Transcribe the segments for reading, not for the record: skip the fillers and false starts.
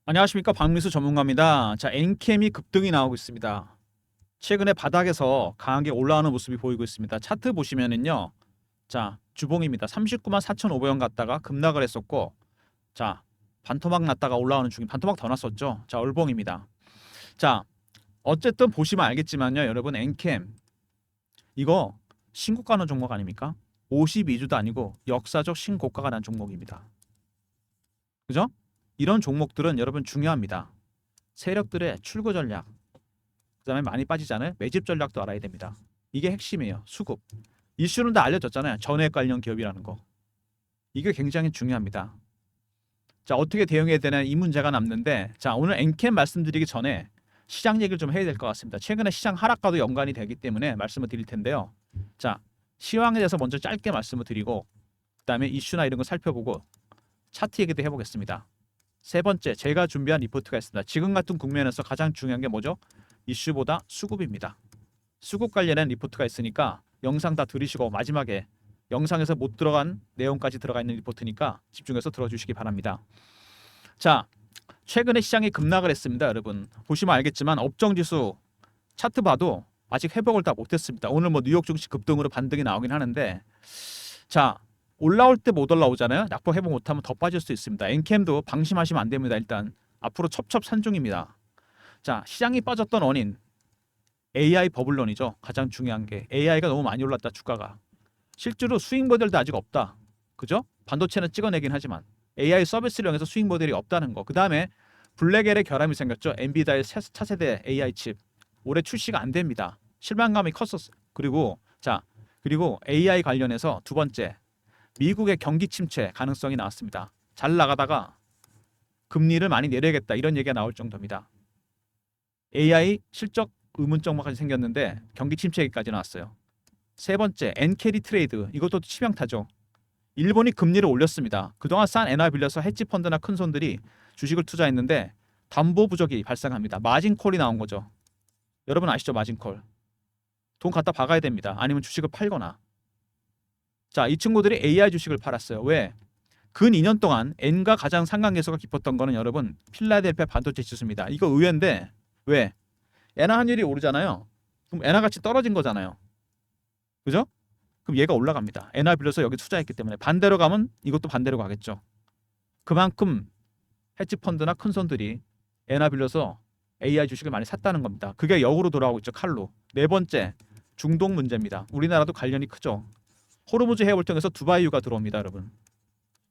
안녕하십니까, 박민수 전문가입니다. 자, 엔캠이 급등이 나오고 있습니다. 최근에 바닥에서 강하게 올라오는 모습이 보이고 있습니다. 차트 보시면은요, 자, 주봉입니다. 39만 4,500원 갔다가 급락을 했었고, 자, 반토막 났다가 올라오는 중인, 반토막 더 났었죠. 자, 얼봉입니다. 자, 어쨌든 보시면 알겠지만요, 여러분, 엔캠 이거 신고가 는 종목 아닙니까? 52주도 아니고 역사적 신고가가 난 종목입니다. 그죠? 이런 종목들은 여러분 중요합니다. 세력들의 출구 전략, 그다음에 많이 빠지잖아요. 매집 전략도 알아야 됩니다. 이게 핵심이에요. 수급. 이슈는 다 알려졌잖아요. 전액 관련 기업이라는 거. 이게 굉장히 중요합니다. 자, 어떻게 대응해야 되나 이 문제가 남는데, 자, 오늘 엔캠 말씀드리기 전에 시장 얘기를 좀 해야 될 것 같습니다. 최근에 시장 하락과도 연관이 되기 때문에 말씀을 드릴 텐데요. 자, 시황에 대해서 먼저 짧게 말씀을 드리고, 그다음에 이슈나 이런 거 살펴보고 차트 얘기도 해보겠습니다. 세 번째, 제가 준비한 리포트가 있습니다. 지금 같은 국면에서 가장 중요한 게 뭐죠? 이슈보다 수급입니다. 수급 관련된 리포트가 있으니까 영상 다 들으시고 마지막에 영상에서 못 들어간 내용까지 들어가 있는 리포트니까 집중해서 들어주시기 바랍니다. 자, 최근에 시장이 급락을 했습니다. 여러분 보시면 알겠지만 업종지수 차트 봐도 아직 회복을 다 못했습니다. 오늘 뭐 뉴욕 증시 급등으로 반등이 나오긴 하는데, 자, 올라올 때 못 올라오잖아요. 약폭 회복 못하면 더 빠질 수 있습니다. 엔캠도 방심하시면 안 됩니다. 일단 앞으로 첩첩산중입니다. 자, 시장이 빠졌던 원인 AI 버블론이죠. 가장 중요한 게 AI가 너무 많이 올랐다. 주가가 실제로 수익 모델도 아직 없다. 그죠? 반도체는 찍어내긴 하지만 AI 서비스를 이용해서 수익 모델이 없다는 거. 그 다음에 블랙엘의 결함이 생겼죠. 엔비디아의 차세대 AI 칩 올해 출시가 안 됩니다. 실망감이 컸었어요. 그리고 AI 관련해서 두 번째, 미국의 경기 침체 가능성이 나왔습니다. 잘 나가다가 금리를 많이 내려야겠다 이런 얘기가 나올 정도입니다. AI 실적 의문점까지 생겼는데 경기 침체 얘기까지 나왔어요. 세 번째, 엔캐리 트레이드, 이것도 치명타죠. 일본이 금리를 올렸습니다. 그동안 싼 엔화 빌려서 헤지 펀드나 큰 손들이 주식을 투자했는데 담보 부족이 발생합니다. 마진콜이 나온 거죠. 여러분 아시죠? 마진콜. 돈 갖다 박아야 됩니다. 아니면 주식을 팔거나. 자, 이 친구들이 AI 주식을 팔았어요. 왜? 근 2년 동안 엔과 가장 상관계수가 깊었던 거는 여러분 필라델피아 반도체 지수입니다. 이거 의외인데 왜? 엔화 환율이 오르잖아요. 그럼 엔화 가치 떨어진 거잖아요. 그죠? 그럼 얘가 올라갑니다. 엔화 빌려서 여기 투자했기 때문에. 반대로 가면 이것도 반대로 가겠죠. 그만큼 헤지 펀드나 큰 손들이 엔화 빌려서 AI 주식을 많이 샀다는 겁니다. 그게 역으로 돌아오고 있죠. 칼로. 네 번째, 중동 문제입니다. 우리나라도 관련이 크죠. 호르무즈 해협을 통해서 두바이유가 들어옵니다, 여러분.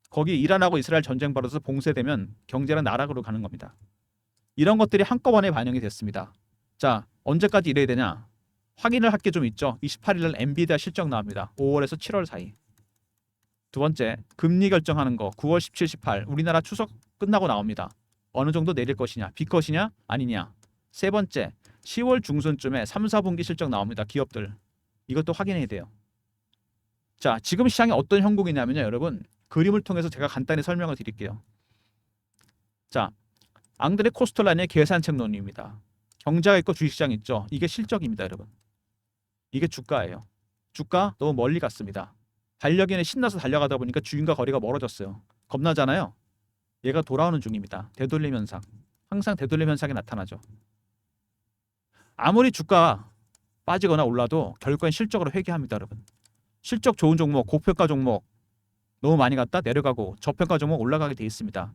거기 이란하고 이스라엘 전쟁 벌어서 봉쇄되면 경제는 나락으로 가는 겁니다. 이런 것들이 한꺼번에 반영이 됐습니다. 자, 언제까지 이래야 되냐? 확인을 할 게 좀 있죠. 28일 날 엔비디아 실적 나옵니다. 5월에서 7월 사이. 두 번째, 금리 결정하는 거 9월 17, 18 우리나라 추석 끝나고 나옵니다. 어느 정도 내릴 것이냐, B컷이냐 아니냐. 세 번째, 10월 중순쯤에 3, 4분기 실적 나옵니다. 기업들. 이것도 확인해야 돼요. 자, 지금 시장이 어떤 형국이냐면요, 여러분. 그림을 통해서 제가 간단히 설명을 드릴게요. 자, 앙드레 코스톨라니의 계산책론입니다. 경제가 있고 주식시장 있죠. 이게 실적입니다, 여러분. 이게 주가예요. 주가 너무 멀리 갔습니다. 반려견에 신나서 달려가다 보니까 주인과 거리가 멀어졌어요. 겁나잖아요. 얘가 돌아오는 중입니다. 되돌림 현상. 항상 되돌림 현상이 나타나죠. 아무리 주가가 빠지거나 올라도 결국엔 실적으로 회귀합니다, 여러분. 실적 좋은 종목, 고평가 종목 너무 많이 갔다 내려가고 저평가 종목 올라가게 돼 있습니다.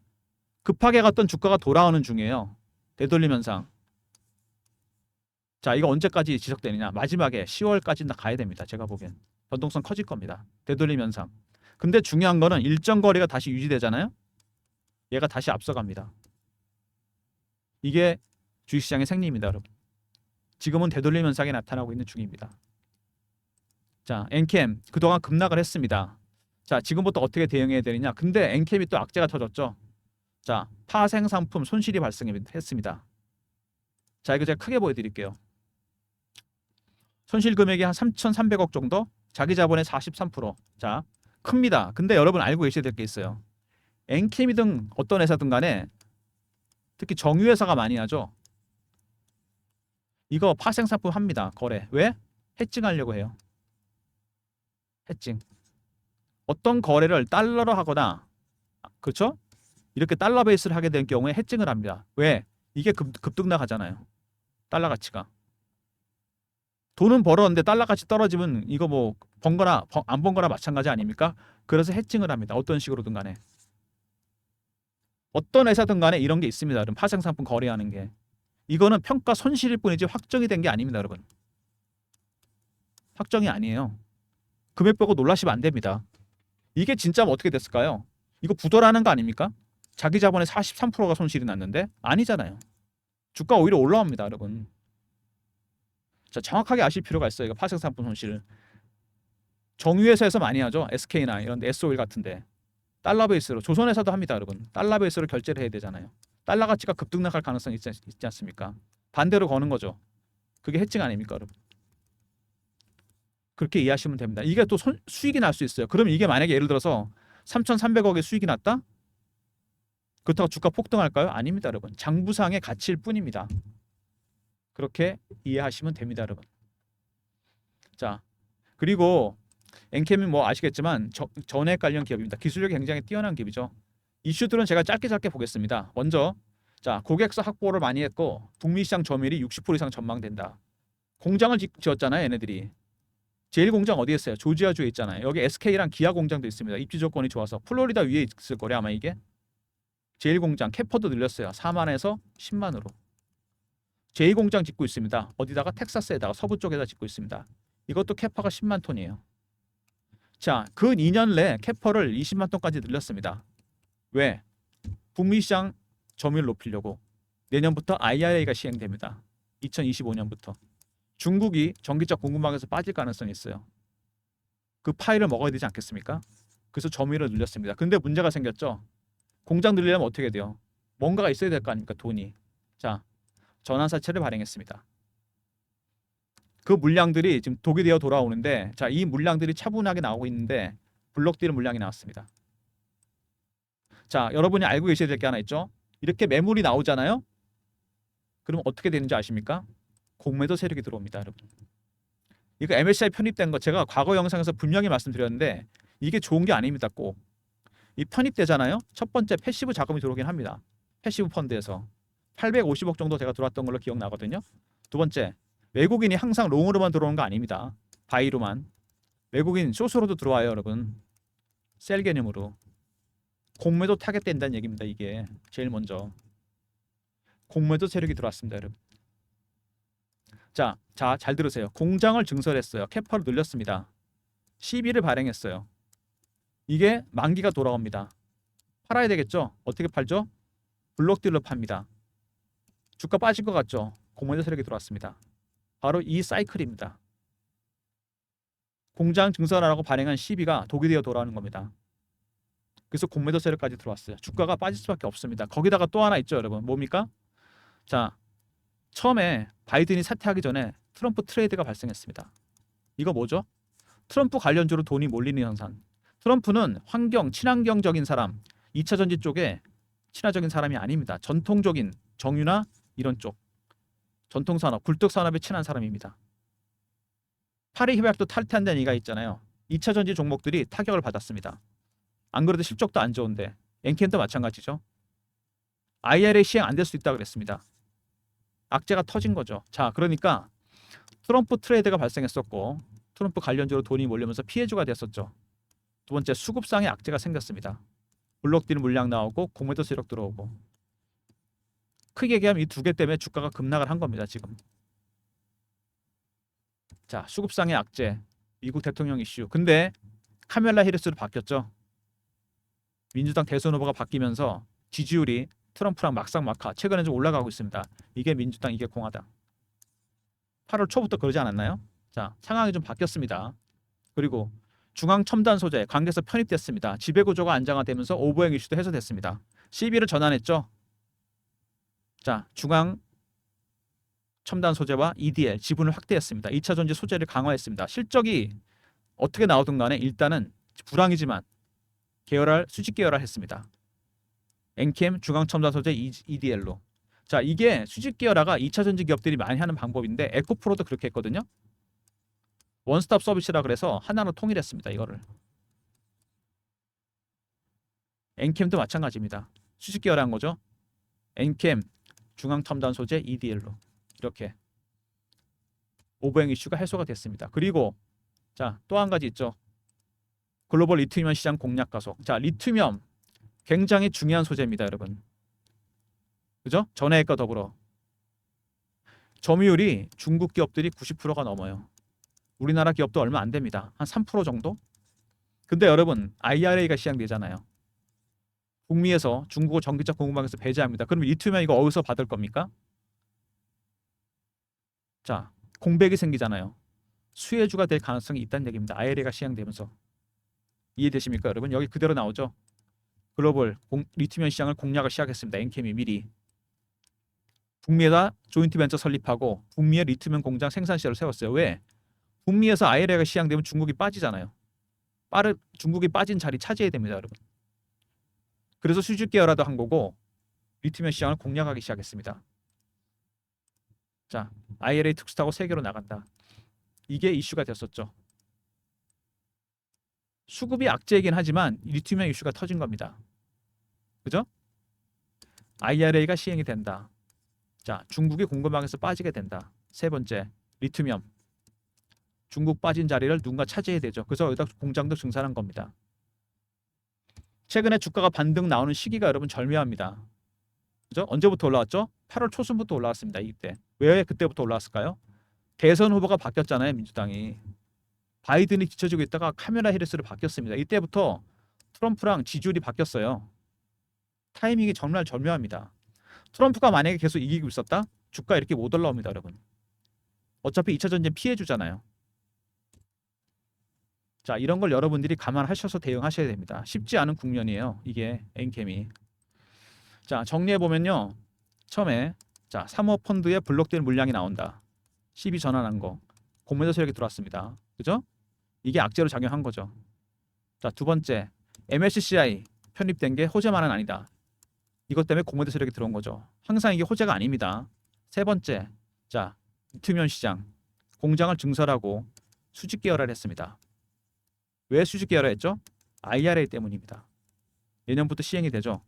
급하게 갔던 주가가 돌아오는 중이에요. 되돌림 현상. 자, 이거 언제까지 지속되느냐? 마지막에 10월까지 가야 됩니다. 제가 보기엔 변동성 커질 겁니다. 되돌림 현상. 근데 중요한 거는 일정 거리가 다시 유지되잖아요. 얘가 다시 앞서갑니다. 이게 주식시장의 생리입니다, 여러분. 지금은 되돌림 현상이 나타나고 있는 중입니다. 자, 엔캠 그동안 급락을 했습니다. 자, 지금부터 어떻게 대응해야 되느냐? 근데 엔캠이 또 악재가 터졌죠. 자, 파생 상품 손실이 발생했습니다. 자, 이거 제가 크게 보여드릴게요. 손실 금액이 한 3,300억 정도, 자기 자본의 43%. 자, 큽니다. 근데 여러분 알고 계셔야 될 게 있어요. 엔캠이든 어떤 회사든 간에 특히 정유회사가 많이 하죠. 이거 파생 상품 합니다. 거래. 왜? 해칭하려고 해요. 해칭. 어떤 거래를 달러로 하거나, 그렇죠? 이렇게 달러 베이스를 하게 된 경우에 해칭을 합니다. 왜? 이게 급등 나가잖아요. 달러 가치가. 돈은 벌었는데 달러 가치 떨어지면 이거 뭐 번 거나 안 번 거나 마찬가지 아닙니까? 그래서 해칭을 합니다. 어떤 식으로든 간에. 어떤 회사든 간에 이런 게 있습니다. 여러분. 파생 상품 거래하는 게. 이거는 평가 손실일 뿐이지 확정이 된 게 아닙니다, 여러분. 확정이 아니에요. 금액 보고 놀라시면 안 됩니다. 이게 진짜면 어떻게 됐을까요? 이거 부도라는 거 아닙니까? 자기 자본의 43%가 손실이 났는데 아니잖아요. 주가 오히려 올라옵니다, 여러분. 자, 정확하게 아실 필요가 있어요. 이거 파생 상품 손실을. 정유회사에서 많이 하죠. SK나 이런 데 S-오일 같은데. 달러 베이스로 조선회사도 합니다, 여러분. 달러 베이스로 결제를 해야 되잖아요. 달러 가치가 급등 나갈 가능성이 있지 않습니까? 반대로 거는 거죠. 그게 해칭 아닙니까, 여러분? 그렇게 이해하시면 됩니다. 이게 또 수익이 날 수 있어요. 그럼 이게 만약에 예를 들어서 3,300억의 수익이 났다? 그렇다고 주가 폭등할까요? 아닙니다, 여러분. 장부상의 가치일 뿐입니다. 그렇게 이해하시면 됩니다, 여러분. 자, 그리고 엔캠은 뭐 아시겠지만 전액 관련 기업입니다. 기술력이 굉장히 뛰어난 기업이죠. 이슈들은 제가 짧게 보겠습니다. 먼저 자, 고객사 확보를 많이 했고 북미 시장 점유율이 60% 이상 전망된다. 공장을 지었잖아요, 얘네들이. 제일 공장 어디에 있어요? 조지아주에 있잖아요. 여기 SK랑 기아 공장도 있습니다. 입지 조건이 좋아서 플로리다 위에 있을 거래 아마 이게. 제일 공장 캐퍼도 늘렸어요. 4만에서 10만으로. 제2 공장 짓고 있습니다. 어디다가 텍사스에다가 서부 쪽에다 짓고 있습니다. 이것도 캐퍼가 10만 톤이에요. 자, 그 2년 내에 캐퍼를 20만 톤까지 늘렸습니다. 왜? 북미 시장 점유율 높이려고. 내년부터 IRA가 시행됩니다. 2025년부터. 중국이 전기차 공급망에서 빠질 가능성이 있어요. 그 파일을 먹어야 되지 않겠습니까? 그래서 점유율을 늘렸습니다. 근데 문제가 생겼죠. 공장 늘리려면 어떻게 돼요? 뭔가가 있어야 될 거 아닙니까? 돈이. 자, 전환사채를 발행했습니다. 그 물량들이 지금 독이 되어 돌아오는데, 자, 이 물량들이 차분하게 나오고 있는데 블록딜 물량이 나왔습니다. 자, 여러분이 알고 계셔야 될 게 하나 있죠? 이렇게 매물이 나오잖아요? 그럼 어떻게 되는지 아십니까? 공매도 세력이 들어옵니다, 여러분. 이거 MSCI 편입된 거 제가 과거 영상에서 분명히 말씀드렸는데 이게 좋은 게 아닙니다, 꼭. 이 편입되잖아요? 첫 번째 패시브 자금이 들어오긴 합니다. 패시브 펀드에서 850억 정도 제가 들어왔던 걸로 기억나거든요. 두 번째, 외국인이 항상 롱으로만 들어오는 거 아닙니다. 바이로만. 외국인 숏으로도 들어와요, 여러분. 셀 개념으로. 공매도 타겟된다는 얘기입니다, 이게. 제일 먼저. 공매도 세력이 들어왔습니다, 여러분. 자, 잘 들으세요. 공장을 증설했어요. 캐퍼를 늘렸습니다. 시비를 발행했어요. 이게 만기가 돌아옵니다. 팔아야 되겠죠? 어떻게 팔죠? 블록딜로 팝니다. 주가 빠질 것 같죠? 공매도 세력이 들어왔습니다. 바로 이 사이클입니다. 공장 증설하라고 발행한 시비가 독이 되어 돌아오는 겁니다. 그래서 공매도 세력까지 들어왔어요. 주가가 빠질 수밖에 없습니다. 거기다가 또 하나 있죠, 여러분. 뭡니까? 자, 처음에 바이든이 사퇴하기 전에 트럼프 트레이드가 발생했습니다. 이거 뭐죠? 트럼프 관련주로 돈이 몰리는 현상. 트럼프는 친환경적인 사람, 2차 전지 쪽에 친화적인 사람이 아닙니다. 전통적인 정유나 이런 쪽, 전통산업, 굴뚝산업에 친한 사람입니다. 파리 협약도 탈퇴한다는 얘기가 있잖아요. 2차 전지 종목들이 타격을 받았습니다. 안 그래도 실적도 안 좋은데 엔캠도 마찬가지죠. IRA 시행 안 될 수 있다 그랬습니다. 악재가 터진 거죠. 자, 그러니까 트럼프 트레이드가 발생했었고 트럼프 관련주로 돈이 몰리면서 피해주가 됐었죠. 두 번째, 수급상의 악재가 생겼습니다. 블록딜 물량 나오고 공매도 세력 들어오고. 크게 얘기하면 이 두 개 때문에 주가가 급락을 한 겁니다, 지금. 자, 수급상의 악재, 미국 대통령 이슈. 근데 카멜라 해리스로 바뀌었죠. 민주당 대선 후보가 바뀌면서 지지율이 트럼프랑 막상막하 최근에 좀 올라가고 있습니다. 이게 민주당, 이게 공화당. 8월 초부터 그러지 않았나요? 자, 상황이 좀 바뀌었습니다. 그리고 중앙 첨단 소재 관계에서 편입됐습니다. 지배구조가 안정화되면서 오버행 이슈도 해소됐습니다. 시비를 전환했죠. 자, 중앙 첨단 소재와 EDL 지분을 확대했습니다. 2차 전지 소재를 강화했습니다. 실적이 어떻게 나오든 간에 일단은 불황이지만 수직 계열화 했습니다. 엔캠 중앙 첨단 소재 EDL로. 자, 이게 수직 계열화가 2차 전지 기업들이 많이 하는 방법인데 에코프로도 그렇게 했거든요. 원스톱 서비스라 그래서 하나로 통일했습니다. 이거를. 엔캠도 마찬가지입니다. 수직 계열한 거죠. 엔캠 중앙첨단 소재 EDL로 이렇게 오버행 이슈가 해소가 됐습니다. 그리고 자, 또 한 가지 있죠. 글로벌 리튬이온 시장 공략 가속. 자, 리튬이온 굉장히 중요한 소재입니다, 여러분. 그죠? 전해액과 더불어 점유율이 중국 기업들이 90%가 넘어요. 우리나라 기업도 얼마 안 됩니다. 한 3% 정도? 근데 여러분, IRA가 시행되잖아요. 북미에서 중국을 전기차 공급망에서 배제합니다. 그럼 리튬이온 이거 어디서 받을 겁니까? 자, 공백이 생기잖아요. 수혜주가 될 가능성이 있다는 얘기입니다. IRA가 시행되면서. 이해되십니까, 여러분? 여기 그대로 나오죠. 글로벌 리튬이온 시장을 공략을 시작했습니다. 엔캠이 미리. 북미에다 조인트 벤처 설립하고 북미의 리튬이온 공장 생산 시설을 세웠어요. 왜? 북미에서 IRA가 시행되면 중국이 빠지잖아요. 중국이 빠진 자리 차지해야 됩니다, 여러분. 그래서 수직 계열화도 한 거고 리튬이온 시장을 공략하기 시작했습니다. 자, IRA 특수 타고 세계로 나간다. 이게 이슈가 됐었죠. 수급이 악재이긴 하지만 리튬이온 이슈가 터진 겁니다. 그죠? IRA가 시행이 된다. 자, 중국이 공급망에서 빠지게 된다. 세 번째, 리튬이온. 중국 빠진 자리를 누군가 차지해야 되죠. 그래서 여기다 공장도 증산한 겁니다. 최근에 주가가 반등 나오는 시기가 여러분 절묘합니다. 그죠? 언제부터 올라왔죠? 8월 초순부터 올라왔습니다. 이때. 왜 그때부터 올라왔을까요? 대선 후보가 바뀌었잖아요, 민주당이. 바이든이 뒤쳐지고 있다가 카멜라 해리스로 바뀌었습니다. 이때부터 트럼프랑 지지율이 바뀌었어요. 타이밍이 정말 절묘합니다. 트럼프가 만약에 계속 이기고 있었다? 주가 이렇게 못 올라옵니다, 여러분. 어차피 2차 전쟁 피해 주잖아요. 자, 이런 걸 여러분들이 감안하셔서 대응하셔야 됩니다. 쉽지 않은 국면이에요. 이게 엔캠이. 자, 정리해 보면요. 처음에 자, 사모펀드에 블록된 물량이 나온다. 12 전환한 거. 공매도 세력이 들어왔습니다. 그죠? 이게 악재로 작용한 거죠. 자, 두 번째. MSCI 편입된 게 호재만은 아니다. 이것 때문에 공매도 세력이 들어온 거죠. 항상 이게 호재가 아닙니다. 세 번째. 자, 리튬이온 시장. 공장을 증설하고 수직 계열화를 했습니다. 왜 수직 계열화했죠? IRA 때문입니다. 내년부터 시행이 되죠.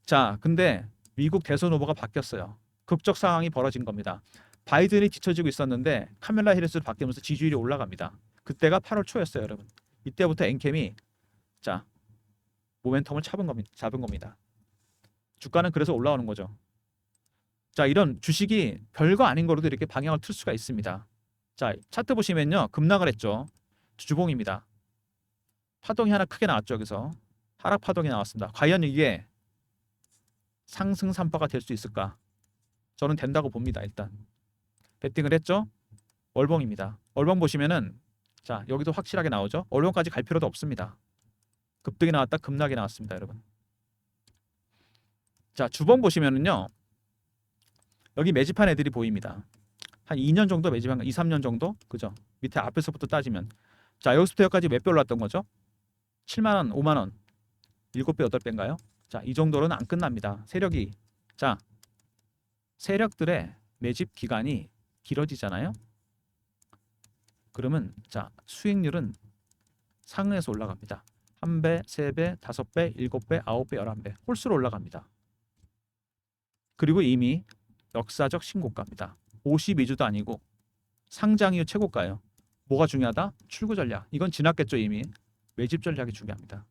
자, 근데 미국 대선 후보가 바뀌었어요. 극적 상황이 벌어진 겁니다. 바이든이 뒤처지고 있었는데 카멜라 해리스로 바뀌면서 지지율이 올라갑니다. 그때가 8월 초였어요, 여러분. 이때부터 엔캠이 자, 모멘텀을 잡은 겁니다. 주가는 그래서 올라오는 거죠. 자, 이런 주식이 별거 아닌 거로도 이렇게 방향을 틀 수가 있습니다. 자, 차트 보시면요. 급락을 했죠. 주봉입니다. 파동이 하나 크게 나왔죠. 여기서 하락 파동이 나왔습니다. 과연 이게 상승 산파가 될 수 있을까? 저는 된다고 봅니다. 일단 베팅을 했죠. 월봉입니다. 월봉 보시면은 자, 여기도 확실하게 나오죠. 월봉까지 갈 필요도 없습니다. 급등이 나왔다 급락이 나왔습니다, 여러분. 자, 주봉 보시면은요. 여기 매집한 애들이 보입니다. 한 2년 정도 매집한 거, 2, 3년 정도? 그죠? 밑에 앞에서부터 따지면 자, 여기서부터 여기까지 몇 배 올랐던 거죠? 7만 원, 5만 원. 7배, 8배인가요? 자, 이 정도로는 안 끝납니다. 세력이. 자, 세력들의 매집 기간이 길어지잖아요. 그러면 자, 수익률은 상승해서 올라갑니다. 1배, 3배, 5배, 7배, 9배, 11배. 홀수로 올라갑니다. 그리고 이미 역사적 신고가입니다. 52주도 아니고 상장 이후 최고가예요. 뭐가 중요하다? 출구 전략. 이건 지났겠죠, 이미. 매집 전략이 중요합니다.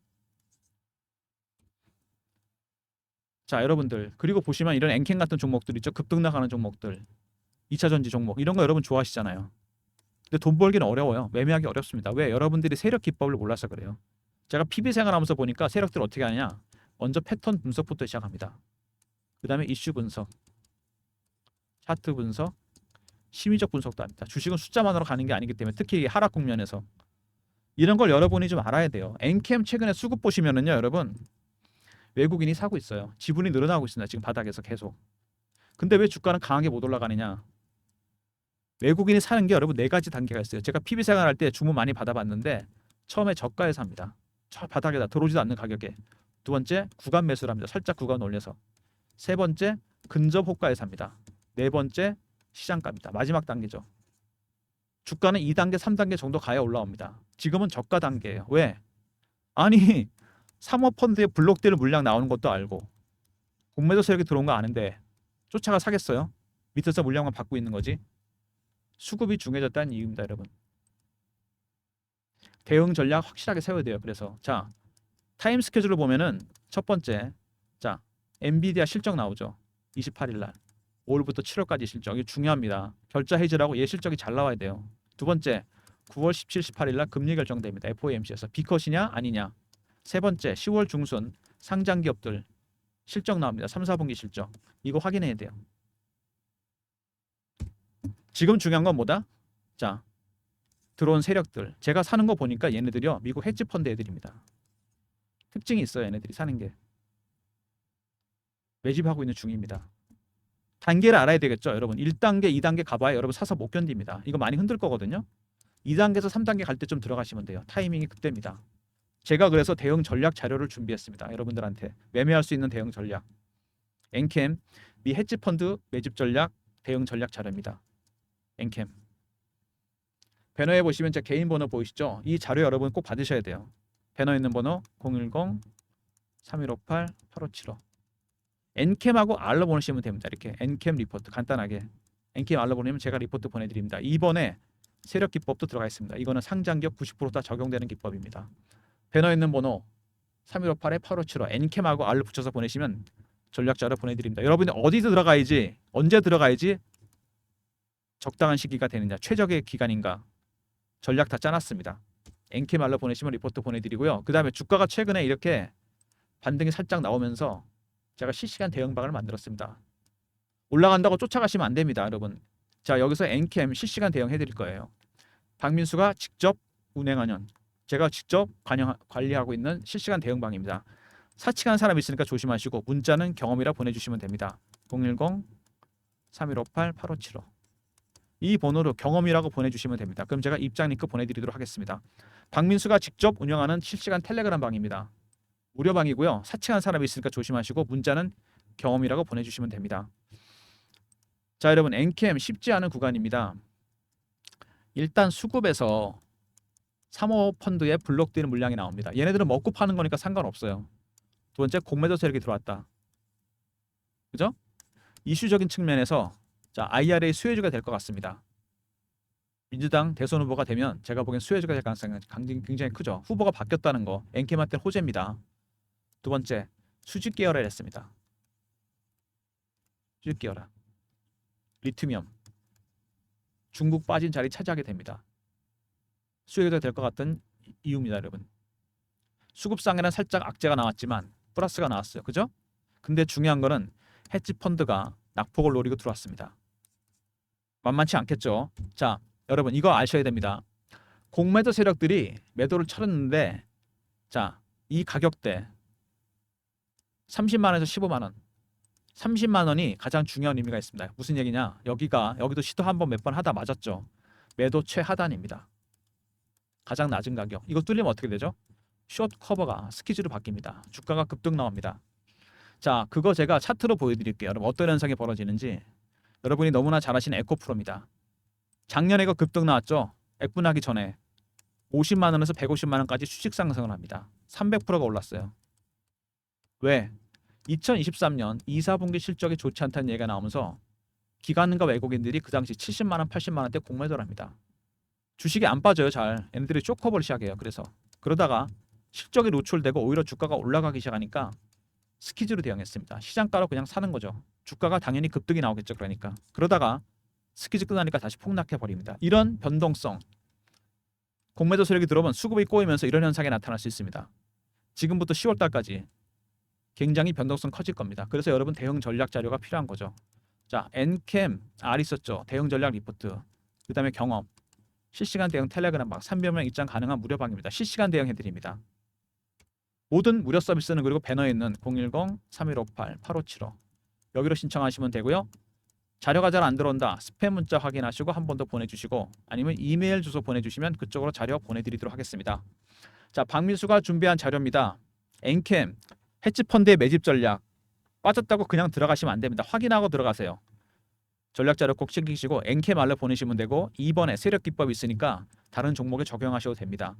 자, 여러분들. 그리고 보시면 이런 엔캠 같은 종목들 있죠. 급등 나가는 종목들. 2차 전지 종목. 이런 거 여러분 좋아하시잖아요. 근데 돈 벌기는 어려워요. 매매하기 어렵습니다. 왜? 여러분들이 세력 기법을 몰라서 그래요. 제가 PB 생활하면서 보니까 세력들 어떻게 하냐. 먼저 패턴 분석부터 시작합니다. 그 다음에 이슈 분석, 차트 분석, 심리적 분석도 합니다. 주식은 숫자만으로 가는 게 아니기 때문에 특히 하락 국면에서 이런 걸 여러분이 좀 알아야 돼요. 엔캠 최근에 수급 보시면은요, 여러분 외국인이 사고 있어요. 지분이 늘어나고 있습니다. 지금 바닥에서 계속. 근데 왜 주가는 강하게 못 올라가느냐? 외국인이 사는 게 여러분 네 가지 단계가 있어요. 제가 PB 생활할 때 주문 많이 받아봤는데 처음에 저가에 삽니다. 저 바닥에다 들어오지도 않는 가격에. 두 번째 구간 매수를 합니다. 살짝 구간 올려서. 세 번째 근접 호가에 삽니다. 네 번째 시장가입니다. 마지막 단계죠. 주가는 2단계, 3단계 정도 가야 올라옵니다. 지금은 저가 단계예요. 왜? 아니 사모펀드에 블록될 물량 나오는 것도 알고 공매도 세력이 들어온 거 아는데 쫓아가 사겠어요? 밑에서 물량만 받고 있는 거지. 수급이 중요해졌다는 이유입니다, 여러분. 대응 전략 확실하게 세워야 돼요. 그래서 자, 타임 스케줄을 보면은 첫 번째, 자, 엔비디아 실적 나오죠. 28일 날. 5월부터 7월까지 실적. 이게 중요합니다. 결자 해지라고 얘 실적이 잘 나와야 돼요. 두 번째, 9월 17, 18일 날 금리 결정됩니다. FOMC에서 B컷이냐 아니냐. 세 번째, 10월 중순 상장 기업들 실적 나옵니다. 3, 4분기 실적. 이거 확인해야 돼요. 지금 중요한 건 뭐다? 자, 들어온 세력들. 제가 사는 거 보니까 얘네들이요. 미국 헤지 펀드 애들입니다. 특징이 있어요. 얘네들이 사는 게. 매집하고 있는 중입니다. 단계를 알아야 되겠죠, 여러분. 1단계, 2단계 가봐야 여러분 사서 못 견딥니다. 이거 많이 흔들 거거든요. 2단계에서 3단계 갈 때 좀 들어가시면 돼요. 타이밍이 그때입니다. 제가 그래서 대응 전략 자료를 준비했습니다. 여러분들한테 매매할 수 있는 대응 전략. 엔캠 미 헤지 펀드 매집 전략 대응 전략 자료입니다. 엔캠. 배너에 보시면 제 개인 번호 보이시죠? 이 자료 여러분 꼭 받으셔야 돼요. 배너에 있는 번호 010-3158-8575. 엔캠하고 알로 보내시면 됩니다. 이렇게 엔캠 리포트 간단하게 엔캠 알로 보내면 제가 리포트 보내드립니다. 이번에 세력 기법도 들어가 있습니다. 이거는 상장기업 90% 다 적용되는 기법입니다. 배너에 있는 번호 3158-8575 엔캠하고 알로 붙여서 보내시면 전략자료 보내드립니다. 여러분이 어디서 들어가야지, 언제 들어가야지 적당한 시기가 되느냐, 최적의 기간인가 전략 다 짜놨습니다. 엔캠 알로 보내시면 리포트 보내드리고요. 그 다음에 주가가 최근에 이렇게 반등이 살짝 나오면서 제가 실시간 대응방을 만들었습니다. 올라간다고 쫓아가시면 안 됩니다, 여러분. 자, 여기서 엔캠 실시간 대응 해드릴 거예요. 박민수가 직접 운행하는, 제가 직접 관리하고 있는 실시간 대응방입니다. 사칭한 사람 있으니까 조심하시고 문자는 경험이라 보내주시면 됩니다. 010-3158-8575 이 번호로 경험이라고 보내주시면 됩니다. 그럼 제가 입장 링크 보내드리도록 하겠습니다. 박민수가 직접 운영하는 실시간 텔레그램 방입니다. 무료방이고요. 사칭한 사람이 있으니까 조심하시고 문자는 경험이라고 보내주시면 됩니다. 자, 여러분 엔캠 쉽지 않은 구간입니다. 일단 수급에서 사모펀드에 블록되는 물량이 나옵니다. 얘네들은 먹고 파는 거니까 상관없어요. 두 번째, 공매도 세력이 들어왔다. 그죠? 이슈적인 측면에서 자, IRA 수혜주가 될 것 같습니다. 민주당 대선 후보가 되면 제가 보기엔 수혜주가 될 가능성이 굉장히 크죠. 후보가 바뀌었다는 거 엔캠한테 호재입니다. 두 번째, 수직 계열을 했습니다. 수직 계열. 리튬이엄. 중국 빠진 자리 차지하게 됩니다. 수혜주가 될 것 같은 이유입니다, 여러분. 수급상에는 살짝 악재가 나왔지만 플러스가 나왔어요. 그죠? 근데 중요한 거는 헤지 펀드가 낙폭을 노리고 들어왔습니다. 만만치 않겠죠? 자, 여러분 이거 아셔야 됩니다. 공매도 세력들이 매도를 쳐냈는데 자, 이 가격대 30만 원에서 15만 원. 30만 원이 가장 중요한 의미가 있습니다. 무슨 얘기냐? 여기도 시도 한번 몇 번 하다 맞았죠. 매도 최하단입니다. 가장 낮은 가격. 이거 뚫리면 어떻게 되죠? 숏 커버가 스키즈로 바뀝니다. 주가가 급등 나옵니다. 자, 그거 제가 차트로 보여드릴게요. 여러분 어떤 현상이 벌어지는지. 여러분이 너무나 잘 아시는 에코프로입니다. 작년에 이거 급등 나왔죠. 액분하기 전에 50만 원에서 150만 원까지 주식 상승을 합니다. 300%가 올랐어요. 왜? 2023년 2, 4분기 실적이 좋지 않다는 얘기가 나오면서 기관과 외국인들이 그 당시 70만 원, 80만 원대 공매도를 합니다. 주식이 안 빠져요. 잘. 얘네들이 쇼커버를 시작해요. 그래서 그러다가 실적이 노출되고 오히려 주가가 올라가기 시작하니까 스키즈로 대응했습니다. 시장가로 그냥 사는 거죠. 주가가 당연히 급등이 나오겠죠. 그러다가 스키즈 끝나니까 다시 폭락해 버립니다. 이런 변동성, 공매도 세력이 들어오면 수급이 꼬이면서 이런 현상이 나타날 수 있습니다. 지금부터 10월 달까지 굉장히 변동성 커질 겁니다. 그래서 여러분 대응 전략 자료가 필요한 거죠. 자, 엔캠 R 있었죠. 대응 전략 리포트. 그다음에 경험, 실시간 대응 텔레그램 방, 300명 입장 가능한 무료방입니다. 실시간 대응 해드립니다. 모든 무료 서비스는 그리고 배너에 있는 010-3158-8575 여기로 신청하시면 되고요. 자료가 잘 안 들어온다. 스팸 문자 확인하시고 한 번 더 보내주시고 아니면 이메일 주소 보내주시면 그쪽으로 자료 보내드리도록 하겠습니다. 자, 박민수가 준비한 자료입니다. 엔캠 헤지펀드의 매집 전략. 빠졌다고 그냥 들어가시면 안 됩니다. 확인하고 들어가세요. 전략 자료 꼭 챙기시고 엔캠 알로 보내시면 되고 이번에 세력 기법이 있으니까 다른 종목에 적용하셔도 됩니다.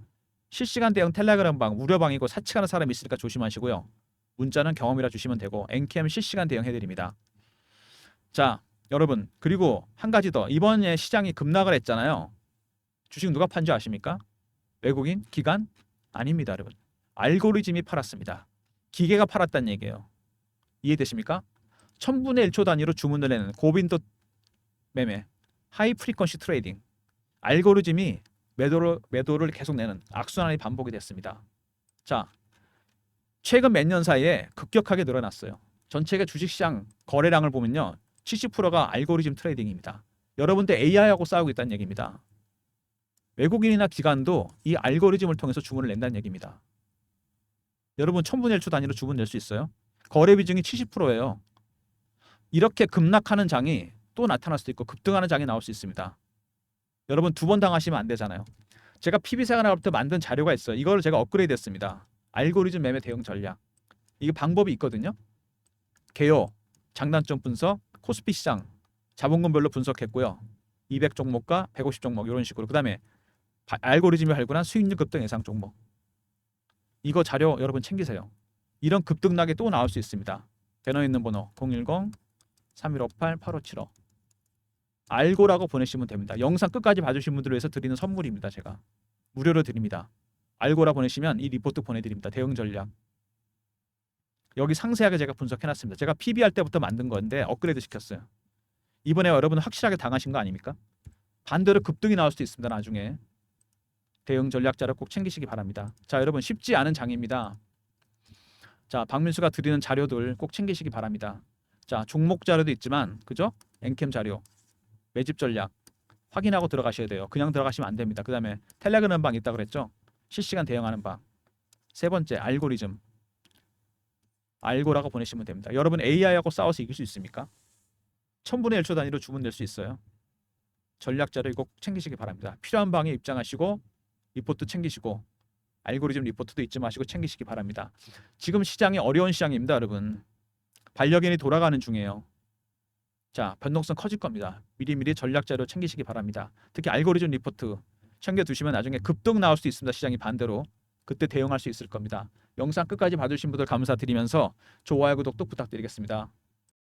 실시간 대응 텔레그램 방 무료방이고 사칭하는 사람이 있으니까 조심하시고요. 문자는 경험이라 주시면 되고 NKM 실시간 대응해드립니다. 자, 여러분 그리고 한 가지 더. 이번에 시장이 급락을 했잖아요. 주식 누가 판 줄 아십니까? 외국인? 기관? 아닙니다, 여러분. 알고리즘이 팔았습니다. 기계가 팔았다는 얘기예요. 이해되십니까? 1000분의 1초 단위로 주문을 내는 고빈도 매매, 하이 프리퀀시 트레이딩. 알고리즘이 매도를 계속 내는 악순환이 반복이 됐습니다. 자, 최근 몇 년 사이에 급격하게 늘어났어요. 전체가 주식시장 거래량을 보면요, 70%가 알고리즘 트레이딩입니다. 여러분들 AI하고 싸우고 있다는 얘기입니다. 외국인이나 기관도 이 알고리즘을 통해서 주문을 낸다는 얘기입니다. 여러분 1000분의 1초 단위로 주문 낼 수 있어요? 거래 비중이 70%예요. 이렇게 급락하는 장이 또 나타날 수도 있고 급등하는 장이 나올 수 있습니다. 여러분 두 번 당하시면 안 되잖아요. 제가 PB생활학부터 만든 자료가 있어요. 이거를 제가 업그레이드 했습니다. 알고리즘 매매 대응 전략. 이게 방법이 있거든요. 개요, 장단점 분석, 코스피 시장, 자본금별로 분석했고요. 200 종목과 150 종목 이런 식으로. 그 다음에 알고리즘이 발굴한 수익률 급등 예상 종목. 이거 자료 여러분 챙기세요. 이런 급등락이 또 나올 수 있습니다. 배너 있는 번호 010-3158-8575 알고라고 보내시면 됩니다. 영상 끝까지 봐주신 분들을 위해서 드리는 선물입니다. 제가 무료로 드립니다. 알고라 보내시면 이 리포트 보내드립니다. 대응 전략. 여기 상세하게 제가 분석해놨습니다. 제가 PB할 때부터 만든 건데 업그레이드 시켰어요. 이번에 여러분 확실하게 당하신 거 아닙니까? 반대로 급등이 나올 수도 있습니다. 나중에. 대응 전략 자료 꼭 챙기시기 바랍니다. 자, 여러분 쉽지 않은 장입니다. 자, 박민수가 드리는 자료들 꼭 챙기시기 바랍니다. 자, 종목 자료도 있지만 그죠? 엔캠 자료, 매집 전략 확인하고 들어가셔야 돼요. 그냥 들어가시면 안 됩니다. 그 다음에 텔레그램 방 있다 그랬죠? 실시간 대응하는 방. 세 번째 알고리즘. 알고라고 보내시면 됩니다. 여러분 AI하고 싸워서 이길 수 있습니까? 1000분의 1초 단위로 주문 낼 수 있어요. 전략 자료 꼭 챙기시기 바랍니다. 필요한 방에 입장하시고 리포트 챙기시고 알고리즘 리포트도 잊지 마시고 챙기시기 바랍니다. 지금 시장이 어려운 시장입니다, 여러분. 반려견이 돌아가는 중이에요. 자, 변동성 커질 겁니다. 미리미리 전략 자료 챙기시기 바랍니다. 특히 알고리즘 리포트 챙겨두시면 나중에 급등 나올 수 있습니다. 시장이 반대로. 그때 대응할 수 있을 겁니다. 영상 끝까지 봐주신 분들 감사드리면서 좋아요, 구독도 부탁드리겠습니다.